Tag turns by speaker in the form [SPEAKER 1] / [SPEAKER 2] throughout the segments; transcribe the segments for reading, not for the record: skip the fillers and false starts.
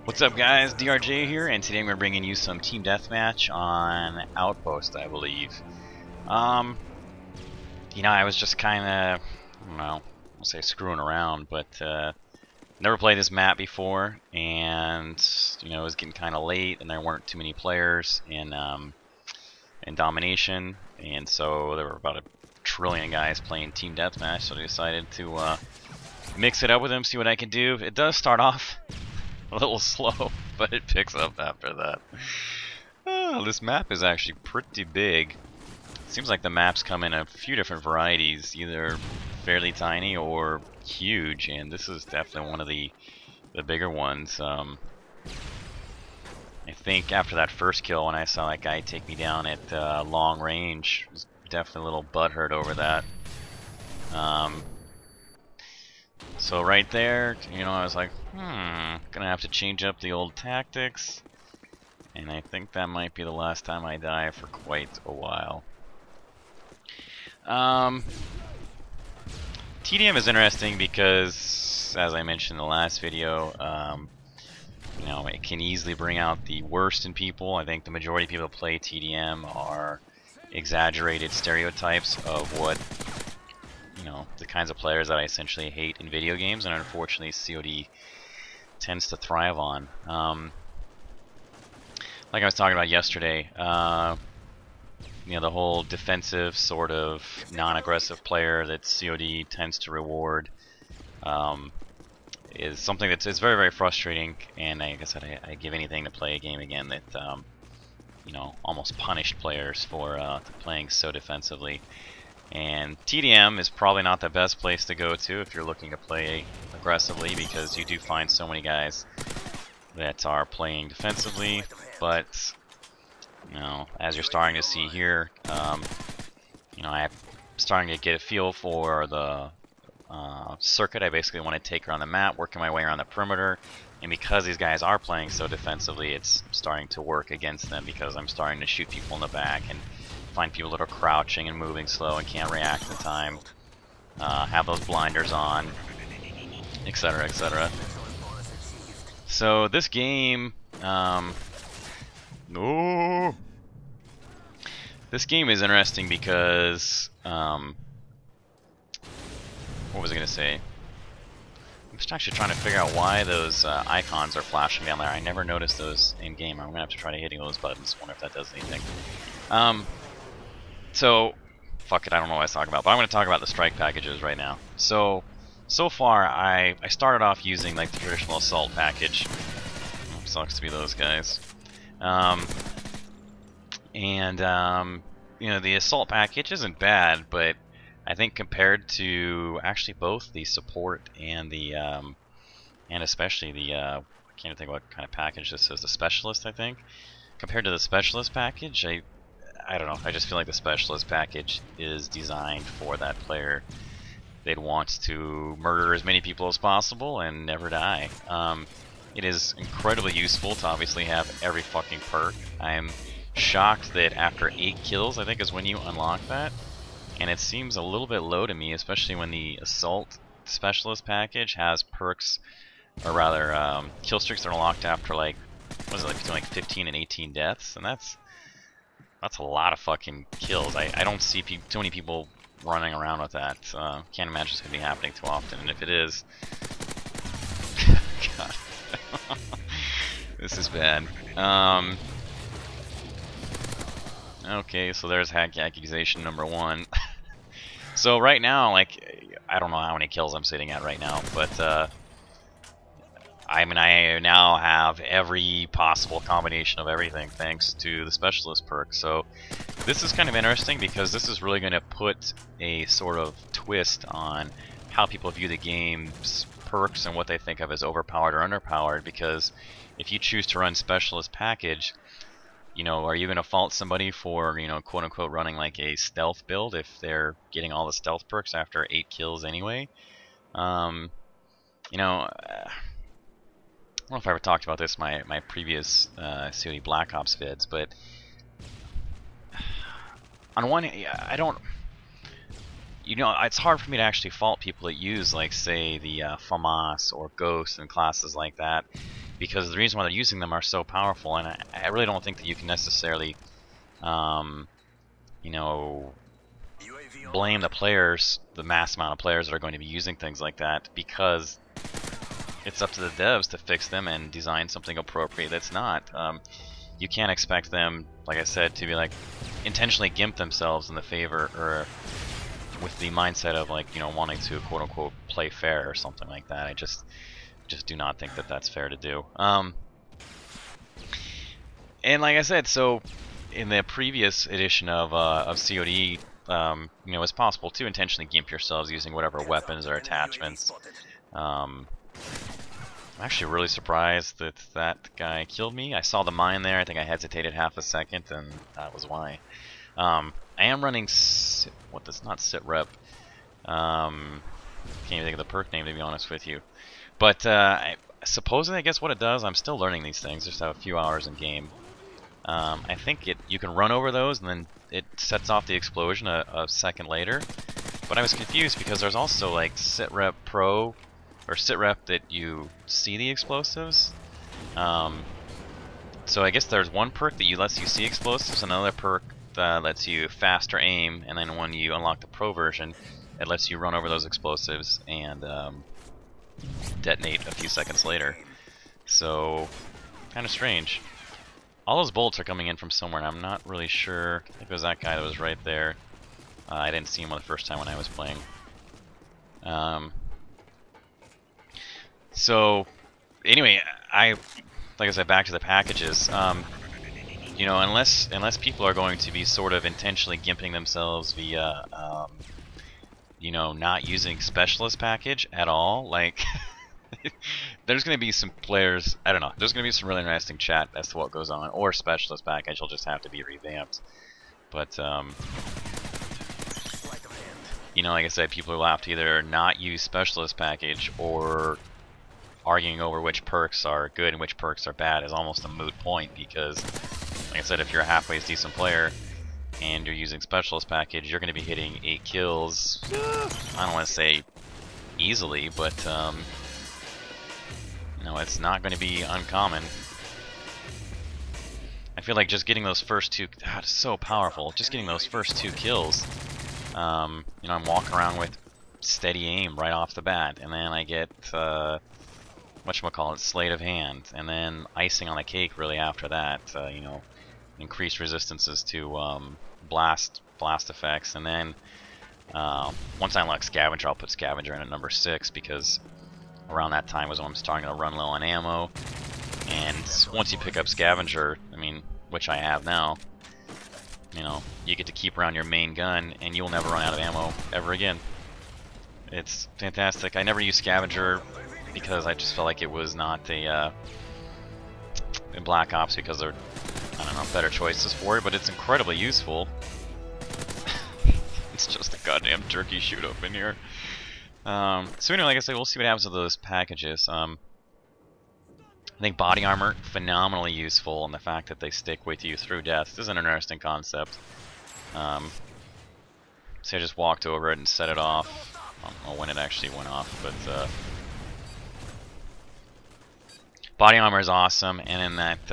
[SPEAKER 1] What's up, guys? DRJ here, and today we're bringing you some team deathmatch on Outpost, I believe. You know, I was just kind of, I don't know, I'll say screwing around, but never played this map before, and you know, it was getting kind of late, and there weren't too many players in Domination, and so there were about a trillion guys playing team deathmatch. So I decided to mix it up with them, see what I can do. It does start off a little slow, but it picks up after that. This map is actually pretty big. It seems like the maps come in a few different varieties, either fairly tiny or huge, and this is definitely one of the bigger ones. I think after that first kill, when I saw that guy take me down at long range, I was definitely a little butthurt over that. So right there, you know, I was like, gonna have to change up the old tactics, and I think that might be the last time I die for quite a while. TDM is interesting because, as I mentioned in the last video, you know, it can easily bring out the worst in people. I think the majority of people that play TDM are exaggerated stereotypes of what, you know, the kinds of players that I essentially hate in video games, and unfortunately CoD tends to thrive on. Like I was talking about yesterday, you know, the whole defensive sort of non-aggressive player that CoD tends to reward is something that's very, very frustrating, and like I said, I give anything to play a game again that you know, almost punished players for playing so defensively. And TDM is probably not the best place to go to if you're looking to play aggressively, because you do find so many guys that are playing defensively. But you know, as you're starting to see here, you know, I'm starting to get a feel for the circuit I basically want to take around the map, working my way around the perimeter. And because these guys are playing so defensively, it's starting to work against them, because I'm starting to shoot people in the back and find people that are crouching and moving slow and can't react in time, have those blinders on, etc., etc. So this game, this game is interesting because, what was I going to say? I'm just actually trying to figure out why those icons are flashing down there. I never noticed those in game. I'm going to have to try hitting those buttons. Wonder if that does anything. So, fuck it, I don't know what I was talking about, but I'm going to talk about the strike packages right now. So far, I started off using like the traditional assault package. Sucks to be those guys. You know, the assault package isn't bad, but I think compared to actually both the support and the and especially the I can't think what kind of package this is, the specialist, I think. Compared to the specialist package, I don't know, I just feel like the specialist package is designed for that player that wants to murder as many people as possible and never die. It is incredibly useful to obviously have every fucking perk. I'm shocked that after 8 kills, I think, is when you unlock that. And it seems a little bit low to me, especially when the Assault Specialist package has perks, or rather, kill streaks that are unlocked after, like, what is it, like between like 15 and 18 deaths? And that's a lot of fucking kills. I don't see too many people running around with that. Can't imagine it's going to be happening too often, and if it is... God. This is bad. Okay, so there's hack accusation number 1. So right now, like, I don't know how many kills I'm sitting at right now, but I mean, I now have every possible combination of everything thanks to the specialist perk. So this is kind of interesting, because this is really going to put a sort of twist on how people view the game's perks and what they think of as overpowered or underpowered. Because if you choose to run specialist package, you know, are you going to fault somebody for, you know, quote unquote running like a stealth build if they're getting all the stealth perks after 8 kills anyway? You know, I don't know if I ever talked about this in my previous CoD Black Ops vids, but on one hand, I don't... you know, it's hard for me to actually fault people that use, like, say, the FAMAS or Ghost and classes like that, because the reason why they're using them are so powerful, and I really don't think that you can necessarily, you know, blame the players, the mass amount of players that are going to be using things like that, because it's up to the devs to fix them and design something appropriate that's not. You can't expect them, like I said, to be like intentionally gimp themselves in the favor or with the mindset of, like, you know, wanting to quote unquote play fair or something like that. I just do not think that that's fair to do. And like I said, so in the previous edition of CoD, you know, it's possible to intentionally gimp yourselves using whatever weapons or attachments. I'm actually really surprised that that guy killed me. I saw the mine there. I think I hesitated half a second, and that was why. I am running not sit rep. Can't even think of the perk name, to be honest with you. But supposedly, I guess what it does, I'm still learning these things. Just have a few hours in game. I think you can run over those, and then it sets off the explosion a second later. But I was confused because there's also like sit rep pro or sit rep that you see the explosives. So I guess there's one perk that lets you see explosives, another perk that lets you faster aim, and then when you unlock the pro version, it lets you run over those explosives and detonate a few seconds later. So kind of strange. All those bolts are coming in from somewhere, and I'm not really sure. I think it was that guy that was right there. I didn't see him the first time when I was playing. So anyway, like I said, back to the packages. You know, unless people are going to be sort of intentionally gimping themselves via, you know, not using specialist package at all, like. There's going to be some players, I don't know, there's going to be some really interesting chat as to what goes on, or specialist package will just have to be revamped. But, you know, like I said, people will have to either not use specialist package, or arguing over which perks are good and which perks are bad is almost a moot point, because, like I said, if you're a halfway decent player and you're using specialist package, you're going to be hitting 8 kills, I don't want to say easily, but, no, it's not going to be uncommon. I feel like just getting those first two, God, it's so powerful. Just getting those first 2 kills, you know, I'm walking around with steady aim right off the bat, and then I get, whatchamacallit, sleight of hand, and then icing on the cake really after that, you know, increased resistances to blast effects, and then once I unlock Scavenger, I'll put Scavenger in at number 6, because around that time was when I'm starting to run low on ammo, and once you pick up Scavenger, I mean, which I have now, you know, you get to keep around your main gun, and you'll never run out of ammo ever again. It's fantastic. I never used Scavenger because I just felt like it was not a in Black Ops, because there are, I don't know, better choices for it, but it's incredibly useful. It's just a goddamn turkey shoot up in here. So anyway, like I said, we'll see what happens with those packages. I think body armor, phenomenally useful, and the fact that they stick with you through death is an interesting concept. So I just walked over it and set it off. I don't know when it actually went off, but body armor is awesome, and then that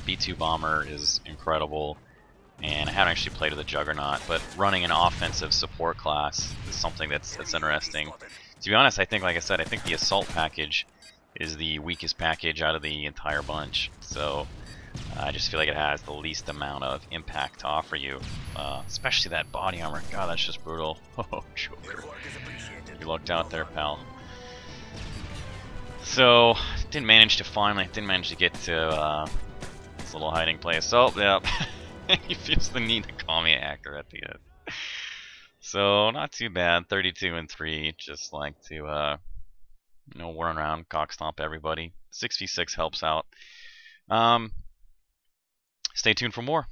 [SPEAKER 1] B2 bomber is incredible. And I haven't actually played with the Juggernaut, but running an offensive support class is something that's interesting. To be honest, I think, like I said, I think the assault package is the weakest package out of the entire bunch. So I just feel like it has the least amount of impact to offer you, especially that body armor. God, that's just brutal. Oh, Joker, you lucked out there, pal. So didn't manage to get to this little hiding place. So yeah. He feels the need to call me an actor at the end. So not too bad. 32-3. Just like to you know, run around, cock stomp everybody. 6v6 helps out. Stay tuned for more.